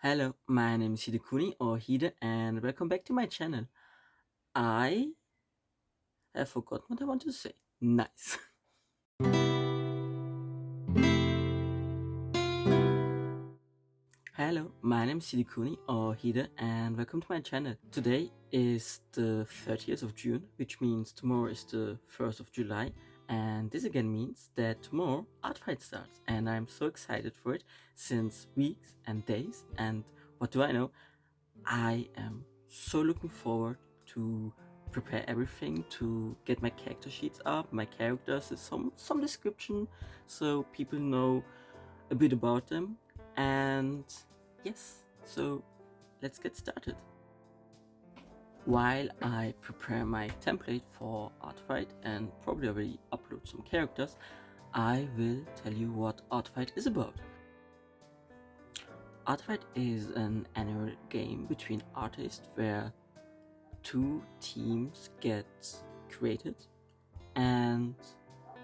Hello, my name is Hidekuni or Hide, and welcome back to my channel. I have forgotten what I want to say. Nice. Hello, my name is Hidekuni or Hide, and welcome to my channel. Today is the 30th of June, which means tomorrow is the 1st of July, and this again means that tomorrow Artfight starts, and I'm so excited for it since weeks and days, and what do I know? I am so looking forward to prepare everything, to get my character sheets up, my characters, some description, so people know a bit about them. And yes, so let's get started. While I prepare my template for Artfight and probably already upload some characters, I will tell you what Artfight is about. Artfight is an annual game between artists where two teams get created and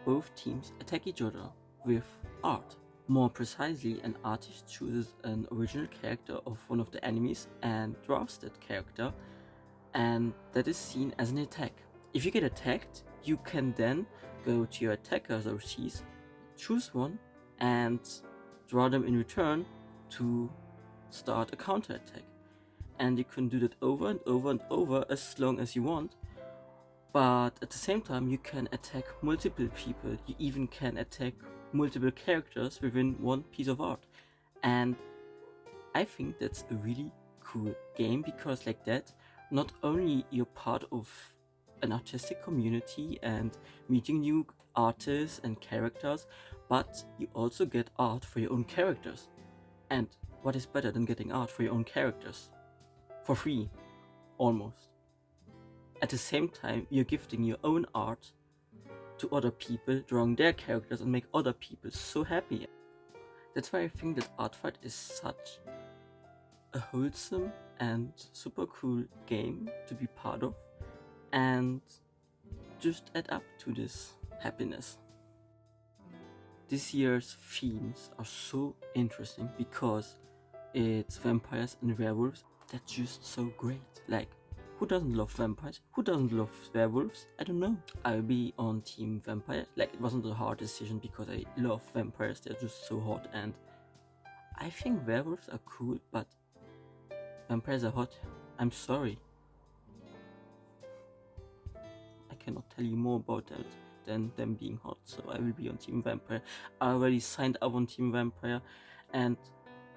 both teams attack each other with art. More precisely, an artist chooses an original character of one of the enemies and draws that character, and that is seen as an attack. If you get attacked, you can then go to your attacker's overseas, choose one, and draw them in return to start a counter attack. And you can do that over and over and over as long as you want, but at the same time you can attack multiple people. You even can attack multiple characters within one piece of art, and I think that's a really cool game because like that, not only you're part of an artistic community and meeting new artists and characters, but you also get art for your own characters. And what is better than getting art for your own characters? For free, almost. At the same time, you're gifting your own art to other people, drawing their characters and make other people so happy. That's why I think that Artfight is such a wholesome and super cool game to be part of and just add up to this happiness. This year's themes are so interesting because it's vampires and werewolves. That's just so great. Like, who doesn't love vampires? Who doesn't love werewolves? I don't know. I'll be on team vampire. Like, it wasn't a hard decision because I love vampires. They're just so hot, and I think werewolves are cool, but vampires are hot. I'm sorry. I cannot tell you more about that than them being hot, so I will be on team vampire. I already signed up on team vampire, and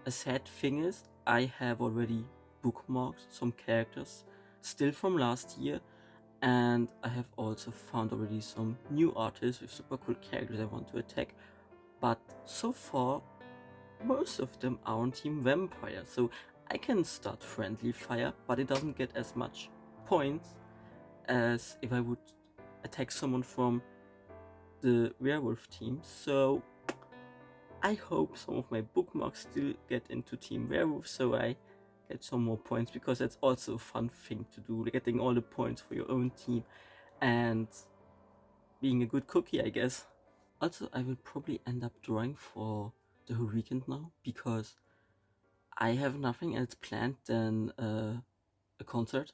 a sad thing is I have already bookmarked some characters still from last year, and I have also found already some new artists with super cool characters I want to attack, but so far most of them are on team vampire, so I can start friendly fire, but it doesn't get as much points as if I would attack someone from the werewolf team. So I hope some of my bookmarks still get into team werewolf so I get some more points, because that's also a fun thing to do, getting all the points for your own team and being a good cookie, I guess. Also, I will probably end up drawing for the whole weekend now because I have nothing else planned than a concert,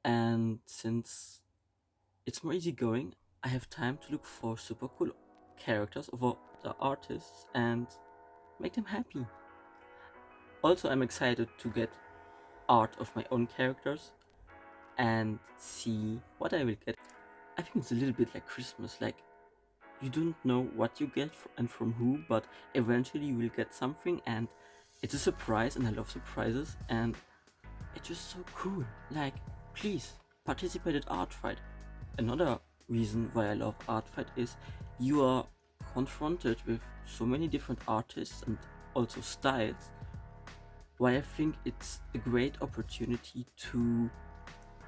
and since it's more easygoing, I have time to look for super cool characters of the artists and make them happy. Also, I'm excited to get art of my own characters and see what I will get. I think it's a little bit like Christmas, like you don't know what you get and from who, but eventually you will get something, and it's a surprise, and I love surprises, and it's just so cool. Like, please participate at Artfight. Another reason why I love Artfight is you are confronted with so many different artists and also styles, why I think it's a great opportunity to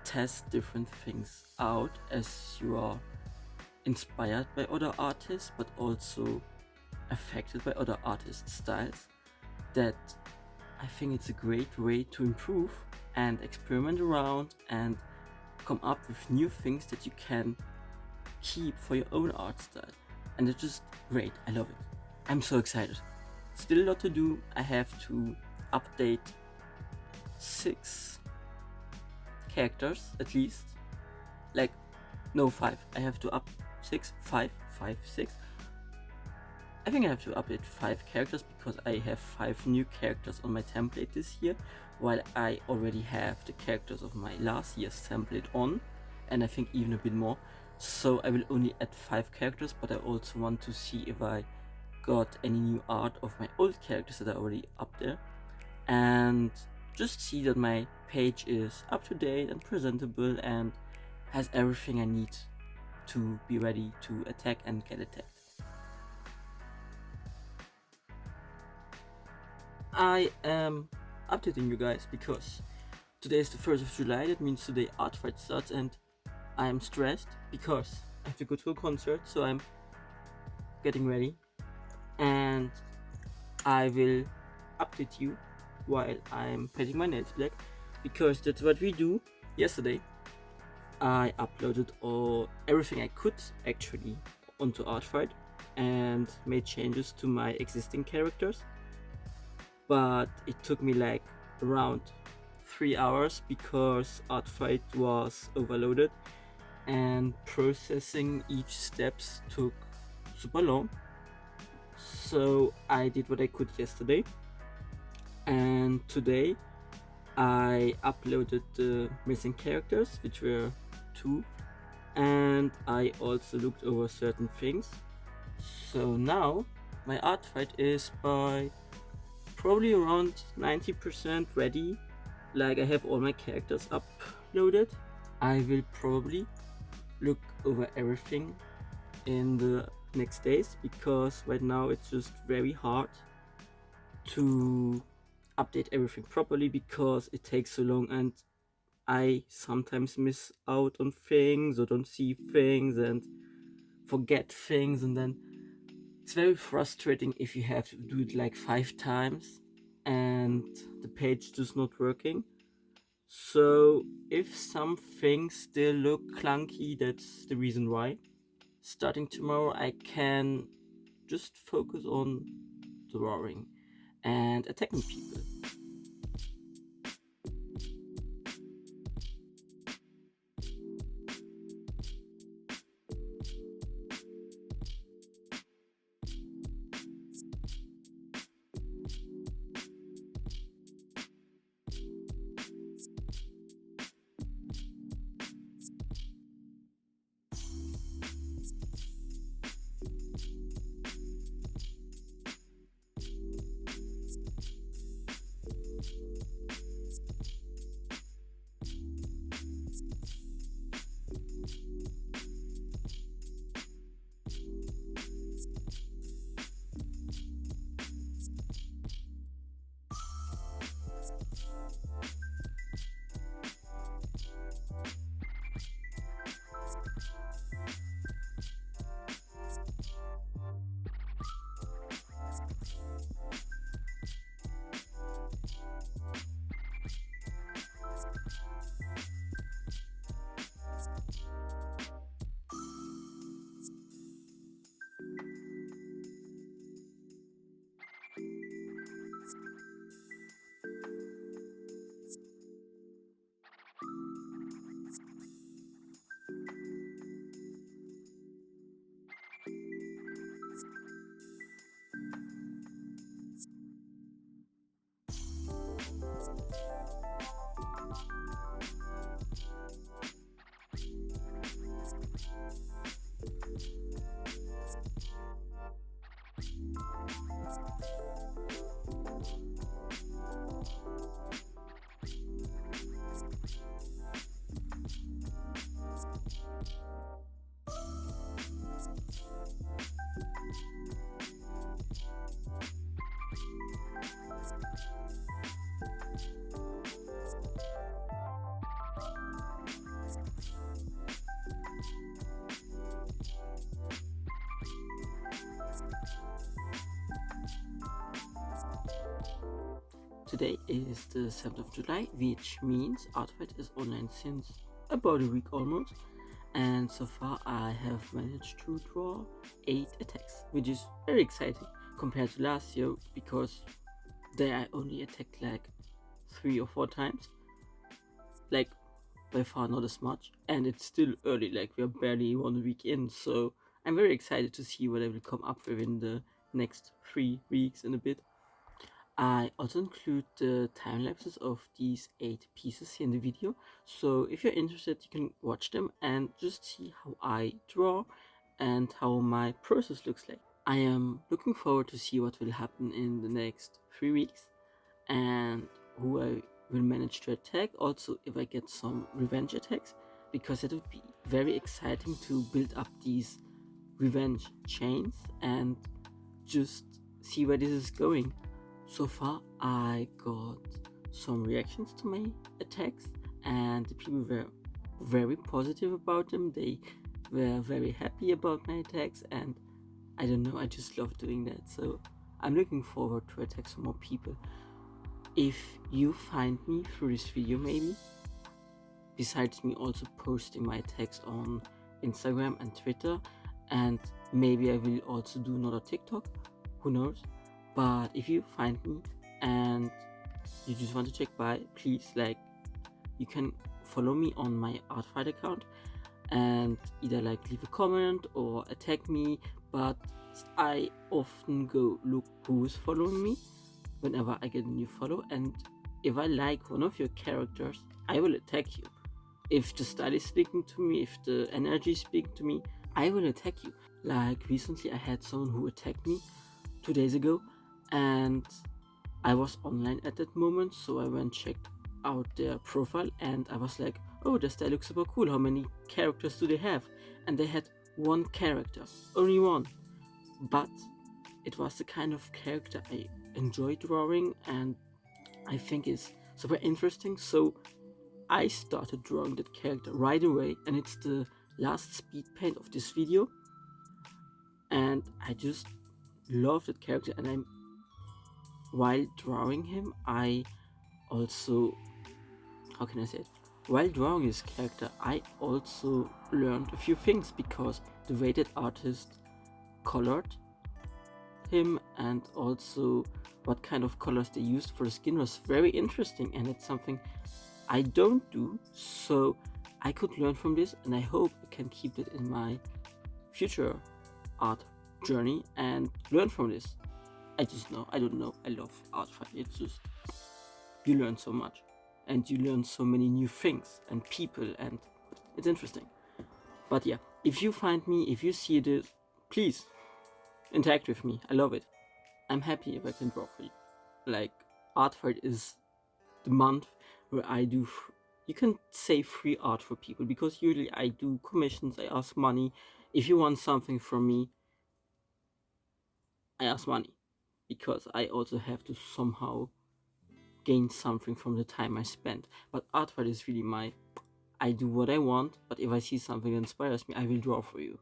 test different things out as you are inspired by other artists but also affected by other artists' styles. That I think it's a great way to improve and experiment around and come up with new things that you can keep for your own art style. And it's just great. I love it. I'm so excited. Still a lot to do. I have to update 6 characters at least. Like, no, 5. I have to up 6, 5, 5, 6. I think I have to update 5 characters because I have 5 new characters on my template this year, while I already have the characters of my last year's template on, and I think even a bit more. So I will only add 5 characters, but I also want to see if I got any new art of my old characters that are already up there, and just see that my page is up to date and presentable and has everything I need to be ready to attack and get attacked. I am updating you guys because today is the 1st of July. That means today Artfight starts, and I am stressed because I have to go to a concert, so I'm getting ready, and I will update you while I'm painting my nails black, because that's what we do. Yesterday I uploaded everything I could actually onto Artfight and made changes to my existing characters, but it took me like around 3 hours because Artfight was overloaded and processing each steps took super long. So I did what I could yesterday, and today I uploaded the missing characters, which were 2, and I also looked over certain things. So now my Artfight is by probably around 90% ready. Like, I have all my characters uploaded. I will probably look over everything in the next days, because right now it's just very hard to update everything properly because it takes so long, and I sometimes miss out on things or don't see things and forget things, and then it's very frustrating if you have to do it like 5 times and the page just not working. So if some things still look clunky, that's the reason why. Starting tomorrow I can just focus on drawing and attacking people. Today is the 7th of July, which means Artfight is online since about a week almost, and so far I have managed to draw 8 attacks, which is very exciting compared to last year, because there I only attacked like 3 or 4 times, like by far not as much, and it's still early, like we're barely 1 week in, so I'm very excited to see what I will come up with in the next 3 weeks and a bit. I also include the time lapses of these 8 pieces here in the video, so if you're interested you can watch them and just see how I draw and how my process looks like. I am looking forward to see what will happen in the next 3 weeks and who I will manage to attack, also if I get some revenge attacks, because it would be very exciting to build up these revenge chains and just see where this is going. So far I got some reactions to my attacks and the people were very positive about them. They were very happy about my attacks, and I don't know, I just love doing that, so I'm looking forward to attack some more people. If you find me through this video, maybe, besides me also posting my attacks on Instagram and Twitter, and maybe I will also do another TikTok, who knows. But if you find me and you just want to check by, please, like, you can follow me on my Artfight account and either like leave a comment or attack me, but I often go look who is following me whenever I get a new follow, and if I like one of your characters, I will attack you. If the style is speaking to me, if the energy is speaking to me, I will attack you. Like recently I had someone who attacked me 2 days ago, and I was online at that moment, so I went checked out their profile and I was like, oh, their style looks super cool, how many characters do they have? And they had 1 character, only 1, but it was the kind of character I enjoy drawing and I think is super interesting, so I started drawing that character right away, and it's the last speed paint of this video, and I just love that character. And while drawing him, I also, how can I say it, while drawing this character I also learned a few things, because the way that artist colored him and also what kind of colors they used for the skin was very interesting, and it's something I don't do, so I could learn from this, and I hope I can keep it in my future art journey and learn from this. I don't know, I love Artfight. It's just, you learn so much and you learn so many new things and people, and it's interesting. But yeah, if you find me, if you see this, please interact with me. I love it. I'm happy if I can draw for you. Like, Artfight is the month where I do, you can say, free art for people, because usually I do commissions, I ask money. If you want something from me, I ask money, because I also have to somehow gain something from the time I spend. But Artfight is really I do what I want, but if I see something that inspires me, I will draw for you.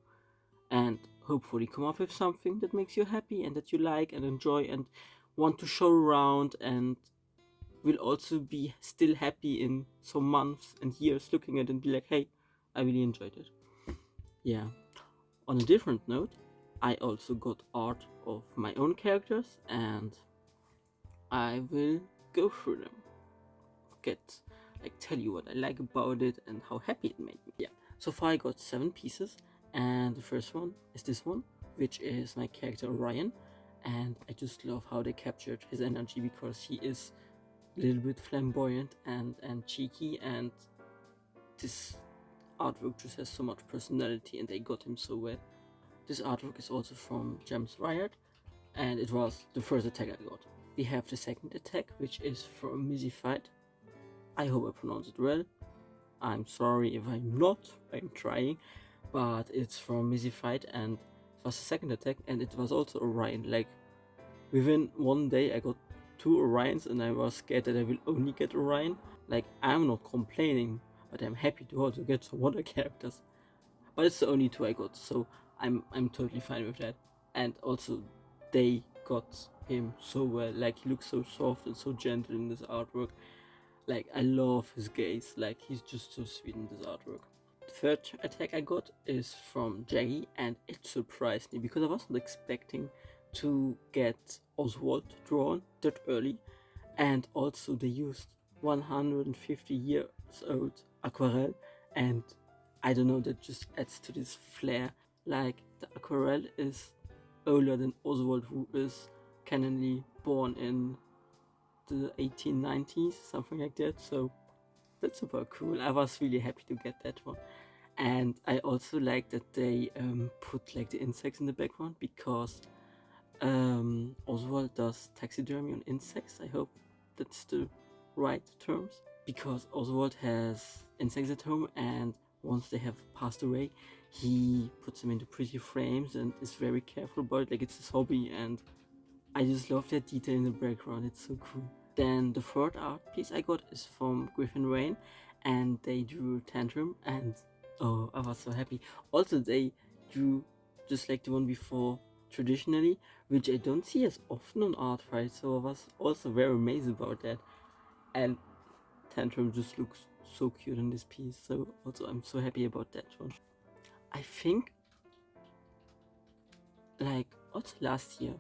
And hopefully come up with something that makes you happy and that you like and enjoy and want to show around, and will also be still happy in some months and years looking at it and be like, hey, I really enjoyed it. Yeah. On a different note, I also got art of my own characters, and I will go through them. Tell you what I like about it and how happy it made me. Yeah. So far I got 7 pieces, and the first one is this one, which is my character Ryan, and I just love how they captured his energy, because he is a little bit flamboyant and cheeky, and this artwork just has so much personality and they got him so well. This artwork is also from James Riot, and it was the first attack I got. We have the second attack, which is from mythified. I hope I pronounce it well. I'm sorry if I'm not, I'm trying. But it's from mythified, and it was the second attack, and it was also Orion. Like, within 1 day I got 2 Orions, and I was scared that I will only get Orion. Like, I'm not complaining, but I'm happy to also get some other characters. But it's the only 2 I got, so I'm totally fine with that. And also, they got him so well. Like, he looks so soft and so gentle in this artwork. Like, I love his gaze. Like, he's just so sweet in this artwork. The third attack I got is from Jaggy, and it surprised me because I wasn't expecting to get Oswald drawn that early, and also they used 150 years old aquarelle, and I don't know, that just adds to this flair. Like, the aquarelle is older than Oswald, who is canonly born in the 1890s, something like that. So that's super cool. I was really happy to get that one. And I also like that they put like the insects in the background, because Oswald does taxidermy on insects. I hope that's the right terms, because Oswald has insects at home, and once they have passed away, he puts them into pretty frames and is very careful about it, like it's his hobby. And I just love that detail in the background. It's so cool. Then the third art piece I got is from Griffin Rain, and they drew Tantrum, and oh, I was so happy. Also, they drew just like the one before traditionally, which I don't see as often on Artfight, so I was also very amazed about that. And Tantrum just looks so cute in this piece, so also I'm so happy about that one. I think, like, also last year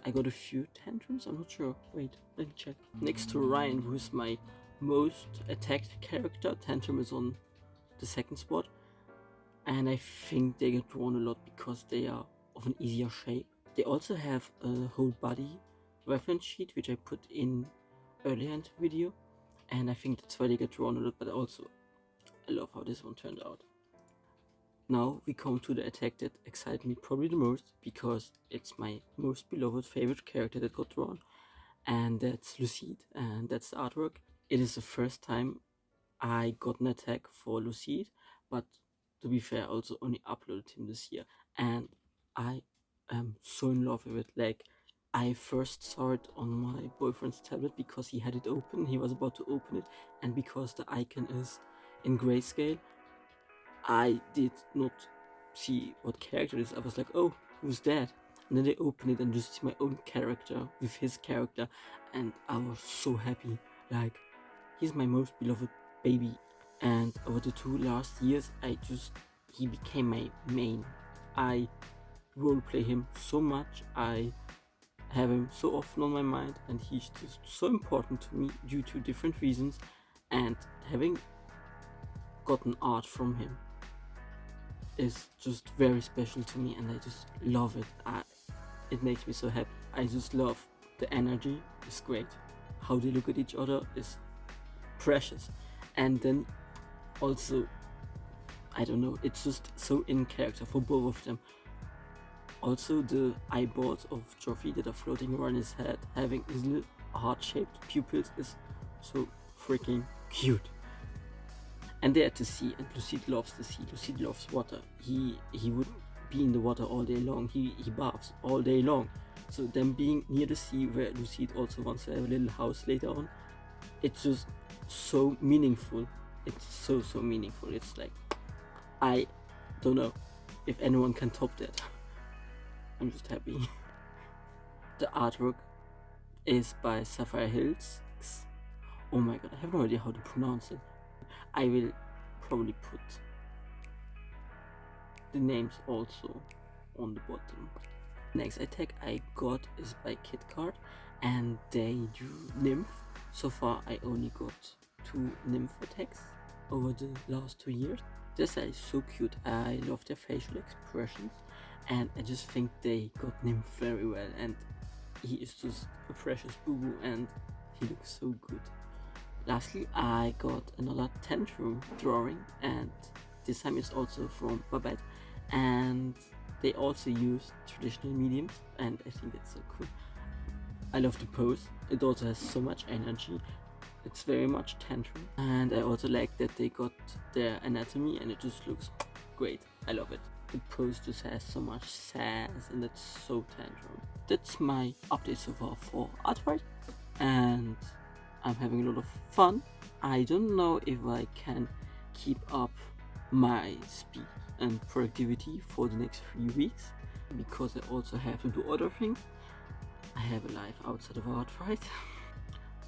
I got a few Tantrums, I'm not sure. Wait, let me check. Next to Ryan, who is my most attacked character, Tantrum is on the second spot. And I think they get drawn a lot because they are of an easier shape. They also have a whole body reference sheet, which I put in earlier in the video, and I think that's why they get drawn a lot, but also I love how this one turned out. Now we come to the attack that excited me probably the most, because it's my most beloved favorite character that got drawn, and that's Lucide, and that's the artwork. It is the first time I got an attack for Lucide, but to be fair, I also only uploaded him this year, and I am so in love with it. Like, I first saw it on my boyfriend's tablet because he had it open, he was about to open it, and because the icon is in grayscale, I did not see what character it is. I was like, oh, who's that? And then they open it and just see my own character with his character, and I was so happy. Like, he's my most beloved baby, and over the 2 last years, he became my main. I roleplay him so much, I have him so often on my mind, and he's just so important to me due to different reasons. And having gotten art from him is just very special to me, and I just love it. It makes me so happy. I just love the energy. It's great. How they look at each other is precious. And then also, I don't know, it's just so in character for both of them. Also, the eyeballs of Joffrey that are floating around his head, having his little heart-shaped pupils, is so freaking cute. And they're at the sea, and Lucide loves the sea. Lucide loves water. He would be in the water all day long. He baths all day long. So them being near the sea, where Lucide also wants to have a little house later on, it's just so meaningful. It's so meaningful. It's like, I don't know if anyone can top that. I'm just happy. The artwork is by Sapphire Hills. Oh my god, I have no idea how to pronounce it. I will probably put the names also on the bottom. Next attack I got is by KitKart, and they drew Nymph. So far I only got 2 Nymph attacks over the last 2 years. This is so cute. I love their facial expressions, and I just think they got Nymph very well, and he is just a precious boo-boo, and he looks so good. Lastly, I got another Tantrum drawing, and this time it's also from Babette, and they also use traditional mediums, and I think it's so cool. I love the pose. It also has so much energy. It's very much Tantrum, and I also like that they got their anatomy, and it just looks great. I love it. The pose just has so much sass, and it's so Tantrum. That's my update so far for Artfight, and I'm having a lot of fun. I don't know if I can keep up my speed and productivity for the next 3 weeks, because I also have to do other things. I have a life outside of Artfight,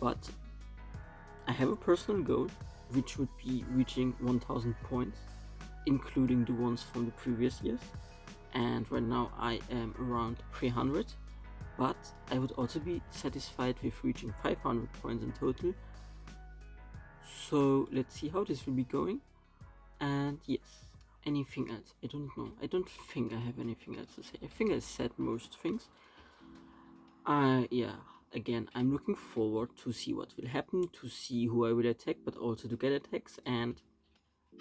but I have a personal goal, which would be reaching 1000 points, including the ones from the previous years, and right now I am around 300. but I would also be satisfied with reaching 500 points in total. So let's see how this will be going. And yes, anything else? I don't know. I don't think I have anything else to say. I think I said most things. Yeah, again, I'm looking forward to see what will happen, to see who I will attack, but also to get attacks, and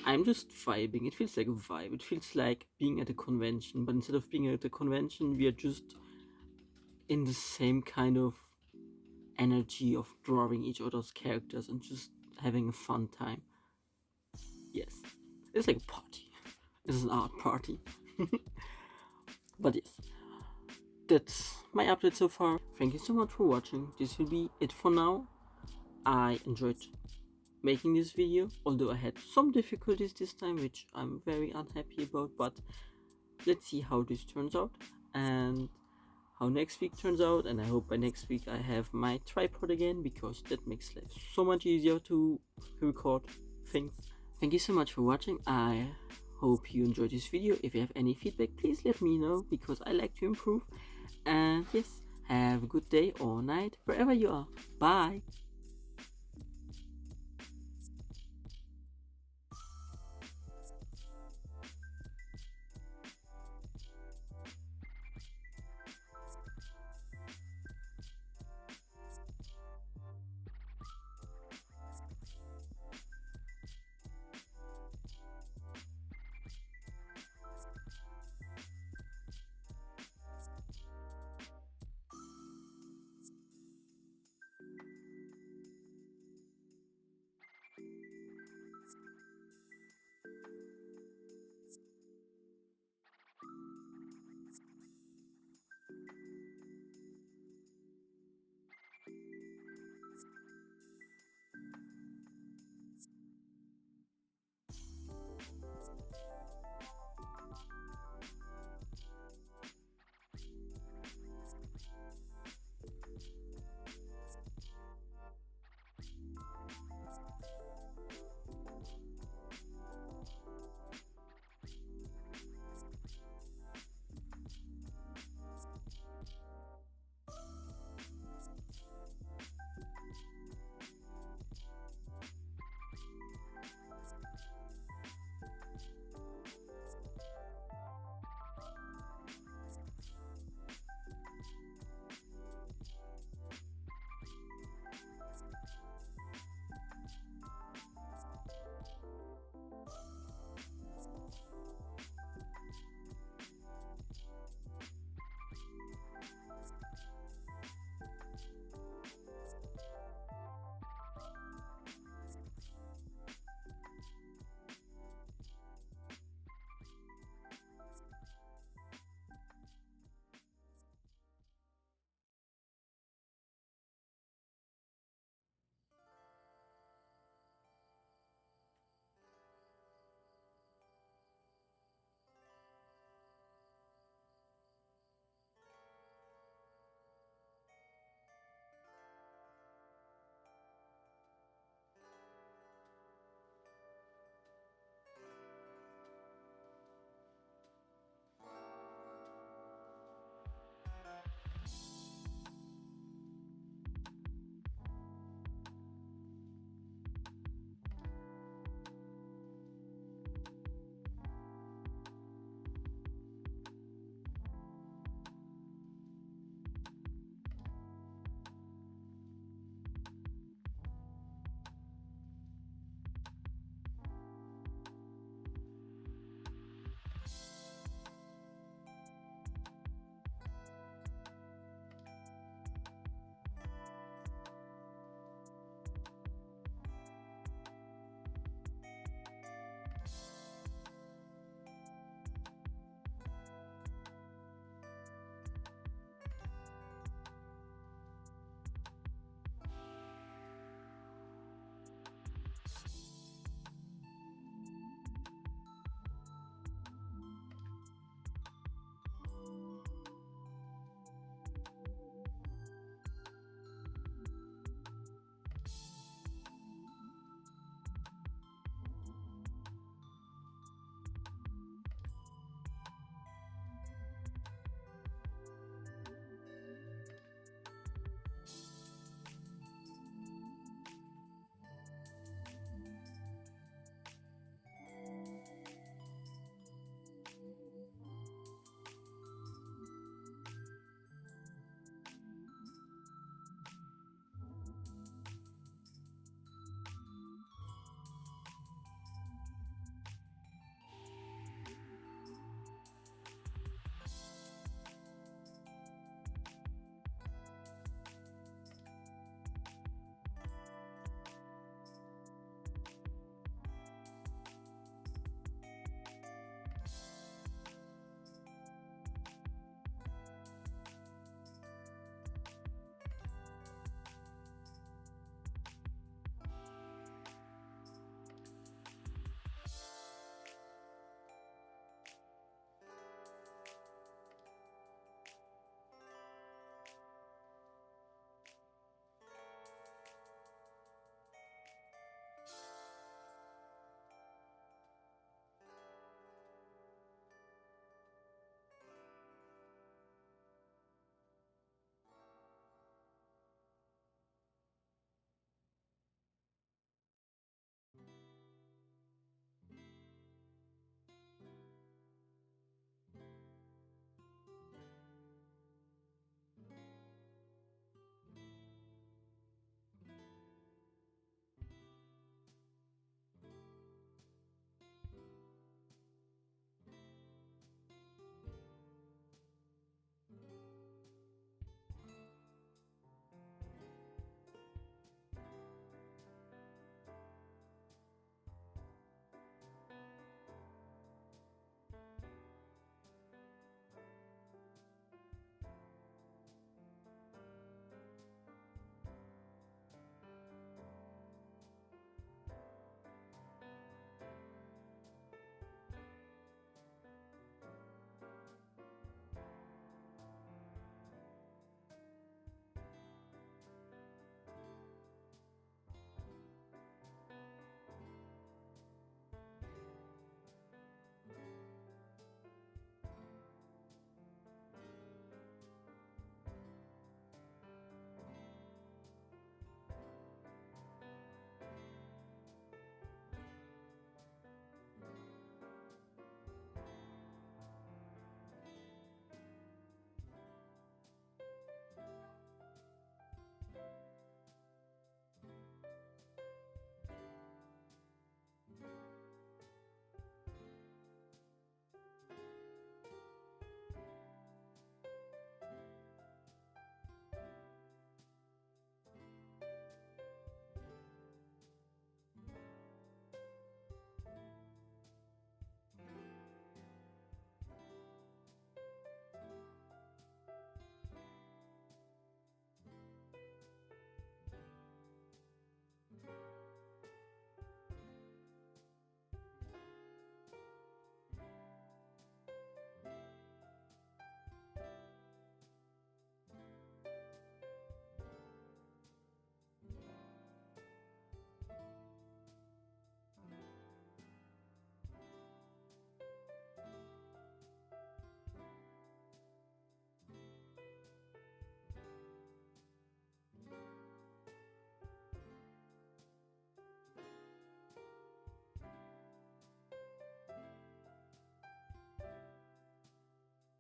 I'm just vibing. It feels like a vibe. It feels like being at a convention, but instead of being at a convention, we are just in the same kind of energy of drawing each other's characters and just having a fun time. Yes, it's like a party. It's an art party. But yes, that's my update so far. Thank you so much for watching. This will be it for now. I enjoyed making this video, although I had some difficulties this time, which I'm very unhappy about, but let's see how this turns out and how next week turns out. And I hope by next week I have my tripod again, because that makes life so much easier to record things. Thank you so much for watching. I hope you enjoyed this video. If you have any feedback, please let me know, because I like to improve. And yes, have a good day or night wherever you are. Bye.